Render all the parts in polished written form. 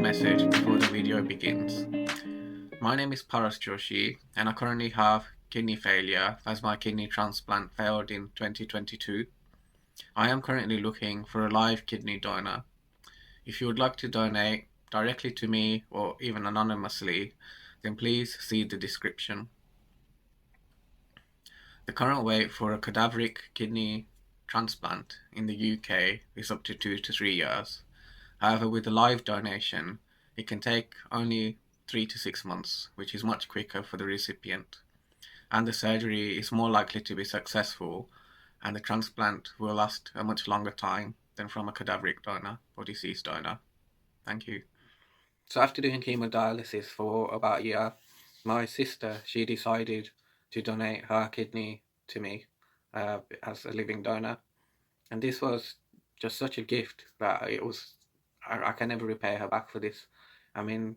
message before the video begins. My name is Paras Joshee and I currently have kidney failure as my kidney transplant failed in 2022. I am currently looking for a live kidney donor. If you would like to donate directly to me or even anonymously, then please see the description. The current wait for a cadaveric kidney transplant in the UK is up to 2 to 3 years. However, with a live donation, it can take only 3 to 6 months, which is much quicker for the recipient. And the surgery is more likely to be successful, and the transplant will last a much longer time than from a cadaveric donor or deceased donor. Thank you. So after doing hemodialysis for about a year, my sister, she decided to donate her kidney to me as a living donor. And this was just such a gift that I can never repay her back for this. I mean,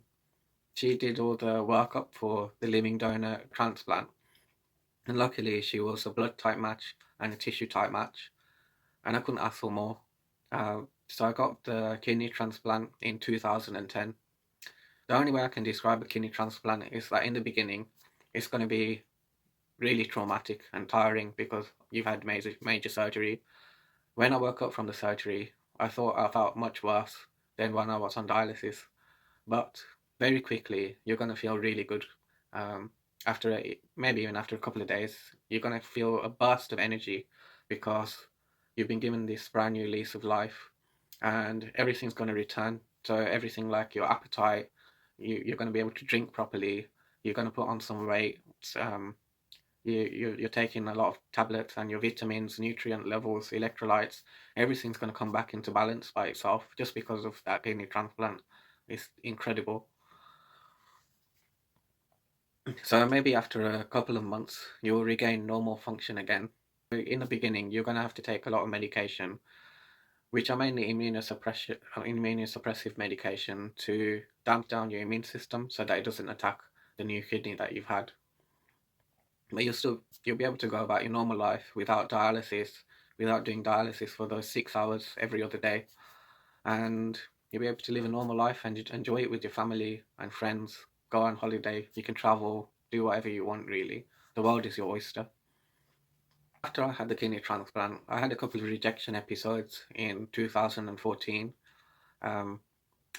she did all the workup for the living donor transplant, and luckily she was a blood type match and a tissue type match, and I couldn't ask for more. So I got the kidney transplant in 2010. The only way I can describe a kidney transplant is that in the beginning, it's going to be really traumatic and tiring because you've had major surgery. When I woke up from the surgery, I thought I felt much worse than when I was on dialysis. But very quickly, you're going to feel really good. Maybe even after a couple of days, you're going to feel a burst of energy because you've been given this brand new lease of life, and everything's going to return. So everything like your appetite, you're going to be able to drink properly. You're going to put on some weight. You're taking a lot of tablets, and your vitamins, nutrient levels, electrolytes, everything's going to come back into balance by itself just because of that kidney transplant. It's incredible. So maybe after a couple of months, you'll regain normal function again. In the beginning, you're going to have to take a lot of medication, which are mainly immunosuppressive medication to damp down your immune system so that it doesn't attack the new kidney that you've had. But you'll be able to go about your normal life without doing dialysis for those 6 hours every other day, and you'll be able to live a normal life and enjoy it with your family and friends. Go on holiday, you can travel, do whatever you want really. The world is your oyster. After I had the kidney transplant, I had a couple of rejection episodes in 2014,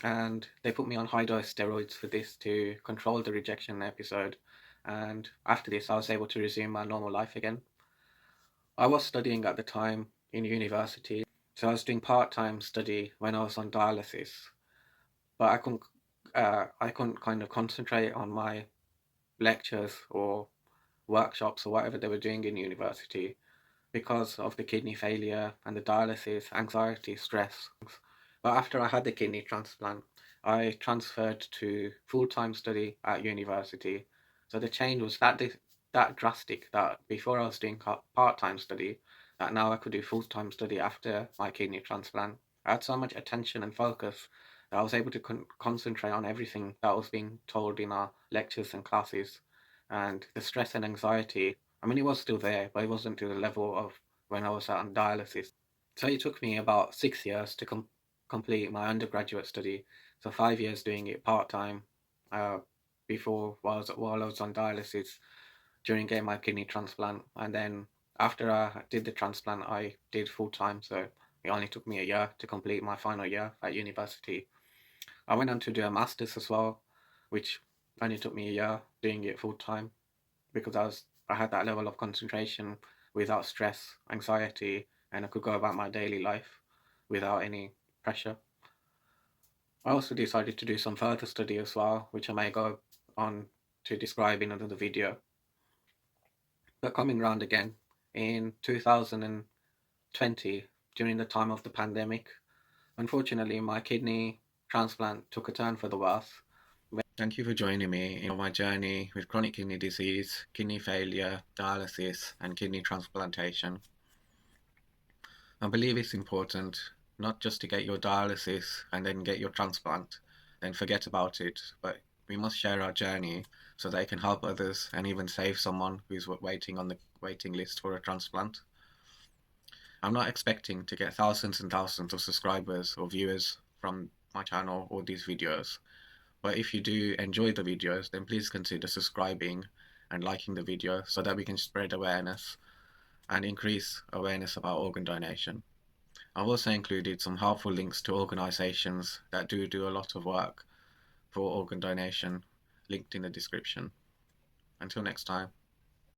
and they put me on high dose steroids for this to control the rejection episode. And after this, I was able to resume my normal life again. I was studying at the time in university, so I was doing part-time study when I was on dialysis, but I couldn't kind of concentrate on my lectures or workshops or whatever they were doing in university because of the kidney failure and the dialysis, anxiety, stress. But after I had the kidney transplant, I transferred to full-time study at university. So the change was that drastic that before I was doing part-time study, that now I could do full-time study after my kidney transplant. I had so much attention and focus that I was able to concentrate on everything that was being told in our lectures and classes. And the stress and anxiety, I mean, it was still there, but it wasn't to the level of when I was on dialysis. So it took me about 6 years to complete my undergraduate study. So 5 years doing it part time while I was on dialysis during getting my kidney transplant, and then after I did the transplant, I did full time. So it only took me a year to complete my final year at university. I went on to do a master's as well, which only took me a year doing it full time because I had that level of concentration without stress, anxiety, and I could go about my daily life without any pressure. I also decided to do some further study as well, which I may go on to describe in another video. But coming round again, in 2020, during the time of the pandemic, unfortunately my kidney transplant took a turn for the worse. Thank you for joining me in my journey with chronic kidney disease, kidney failure, dialysis, and kidney transplantation. I believe it's important not just to get your dialysis and then get your transplant, then forget about it, but we must share our journey so that it can help others and even save someone who's waiting on the waiting list for a transplant. I'm not expecting to get thousands and thousands of subscribers or viewers from my channel or these videos. But if you do enjoy the videos, then please consider subscribing and liking the video so that we can spread awareness and increase awareness about organ donation. I've also included some helpful links to organisations that do a lot of work for organ donation linked in the description. Until next time.